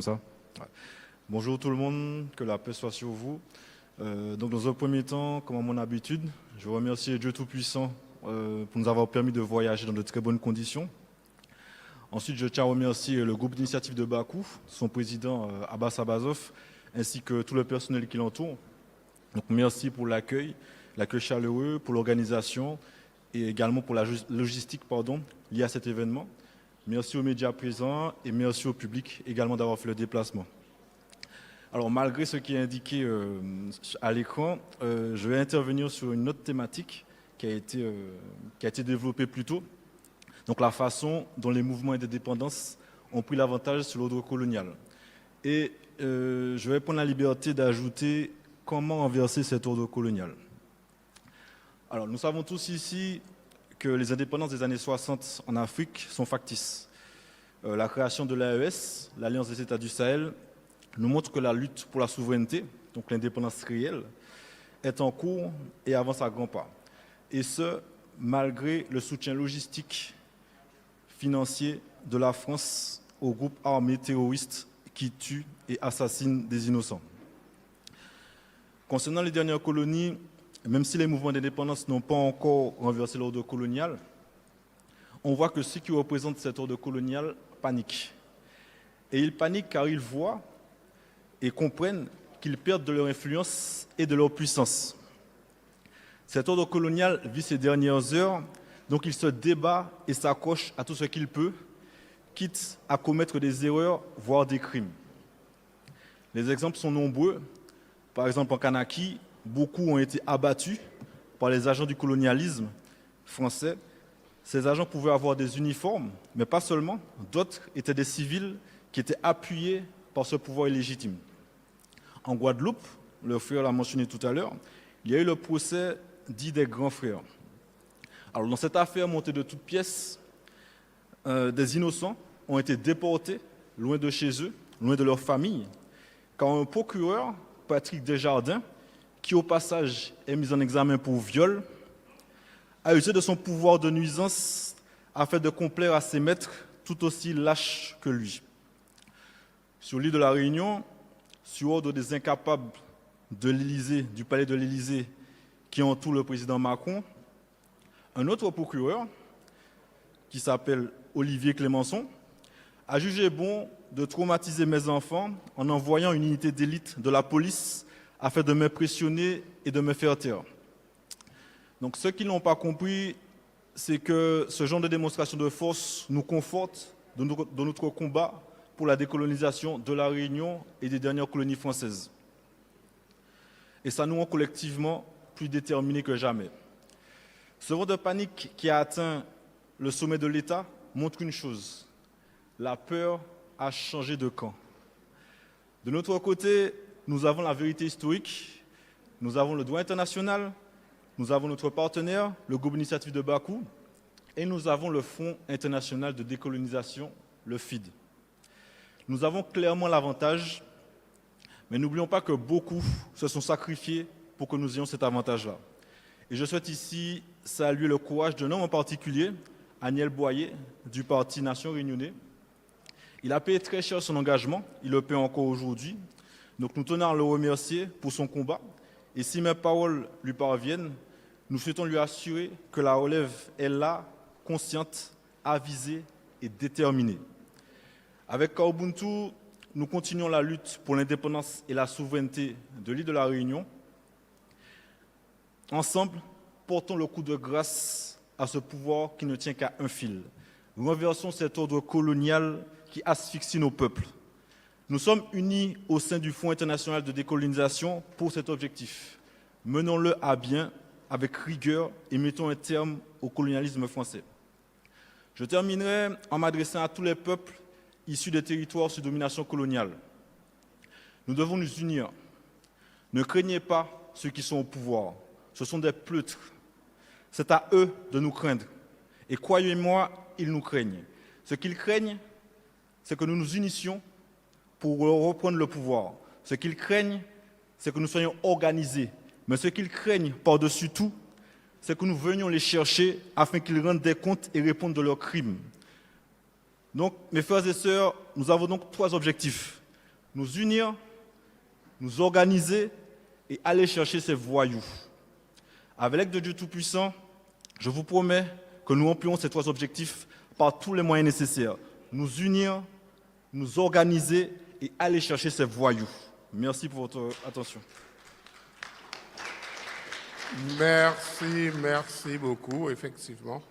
Ça. Ouais. Bonjour tout le monde, que la paix soit sur vous. Donc dans un premier temps, comme à mon habitude, je remercie Dieu Tout-Puissant pour nous avoir permis de voyager dans de très bonnes conditions. Ensuite, je tiens à remercier le groupe d'initiative de Bakou, son président Abbas Abazov, ainsi que tout le personnel qui l'entoure. Donc merci pour l'accueil chaleureux, pour l'organisation et également pour la logistique liée à cet événement. Merci aux médias présents et merci au public également d'avoir fait le déplacement. Alors malgré ce qui est indiqué à l'écran, je vais intervenir sur une autre thématique qui a été développée plus tôt. Donc la façon dont les mouvements d'indépendance ont pris l'avantage sur l'ordre colonial. Et je vais prendre la liberté d'ajouter comment renverser cet ordre colonial. Alors nous savons tous ici que les indépendances des années 60 en Afrique sont factices. La création de l'AES, l'Alliance des États du Sahel, nous montre que la lutte pour la souveraineté, donc l'indépendance réelle, est en cours et avance à grands pas. Et ce, malgré le soutien logistique, financier de la France aux groupes armés terroristes qui tuent et assassinent des innocents. Concernant les dernières colonies, même si les mouvements d'indépendance n'ont pas encore renversé l'ordre colonial, on voit que ceux qui représentent cet ordre colonial paniquent. Et ils paniquent car ils voient et comprennent qu'ils perdent de leur influence et de leur puissance. Cet ordre colonial vit ses dernières heures, donc il se débat et s'accroche à tout ce qu'il peut, quitte à commettre des erreurs, voire des crimes. Les exemples sont nombreux. Par exemple, en Kanaki, beaucoup ont été abattus par les agents du colonialisme français. Ces agents pouvaient avoir des uniformes, mais pas seulement. D'autres étaient des civils qui étaient appuyés par ce pouvoir illégitime. En Guadeloupe, le frère l'a mentionné tout à l'heure, il y a eu le procès dit des grands frères. Alors, dans cette affaire montée de toutes pièces, des innocents ont été déportés loin de chez eux, loin de leur famille, car un procureur, Patrick Desjardins, qui au passage est mis en examen pour viol, a usé de son pouvoir de nuisance afin de complaire à ses maîtres tout aussi lâches que lui. Sur l'île de la Réunion, sur ordre des incapables de l'Élysée, du palais de l'Élysée, qui entoure le président Macron, un autre procureur, qui s'appelle Olivier Clémenceau, a jugé bon de traumatiser mes enfants en envoyant une unité d'élite de la police afin de m'impressionner et de me faire taire. Donc ceux qui n'ont pas compris, c'est que ce genre de démonstration de force nous conforte dans notre combat pour la décolonisation de la Réunion et des dernières colonies françaises. Et ça nous rend collectivement plus déterminés que jamais. Ce vent de panique qui a atteint le sommet de l'État montre une chose. La peur a changé de camp. De notre côté, nous avons la vérité historique, nous avons le droit international, nous avons notre partenaire, le groupe d'initiative de Bakou, et nous avons le Fonds international de décolonisation, le FID. Nous avons clairement l'avantage, mais n'oublions pas que beaucoup se sont sacrifiés pour que nous ayons cet avantage-là. Et je souhaite ici saluer le courage d'un homme en particulier, Aniel Boyer, du Parti Nation Réunionnais. Il a payé très cher son engagement, il le paie encore aujourd'hui. Donc nous tenons à le remercier pour son combat. Et si mes paroles lui parviennent, nous souhaitons lui assurer que la relève est là, consciente, avisée et déterminée. Avec Kaobuntu, nous continuons la lutte pour l'indépendance et la souveraineté de l'île de la Réunion. Ensemble, portons le coup de grâce à ce pouvoir qui ne tient qu'à un fil. Renversons cet ordre colonial qui asphyxie nos peuples. Nous sommes unis au sein du Fonds international de décolonisation pour cet objectif. Menons-le à bien avec rigueur et mettons un terme au colonialisme français. Je terminerai en m'adressant à tous les peuples issus des territoires sous domination coloniale. Nous devons nous unir. Ne craignez pas ceux qui sont au pouvoir. Ce sont des pleutres. C'est à eux de nous craindre. Et croyez-moi, ils nous craignent. Ce qu'ils craignent, c'est que nous nous unissions pour reprendre le pouvoir. Ce qu'ils craignent, c'est que nous soyons organisés. Mais ce qu'ils craignent par-dessus tout, c'est que nous venions les chercher afin qu'ils rendent des comptes et répondent de leurs crimes. Donc, mes frères et sœurs, nous avons donc 3 objectifs. nous unir, nous organiser et aller chercher ces voyous. Avec l'aide de Dieu Tout-Puissant, je vous promets que nous remplirons ces 3 objectifs par tous les moyens nécessaires. Nous unir, nous organiser et aller chercher ces voyous. Merci pour votre attention. Merci beaucoup, effectivement.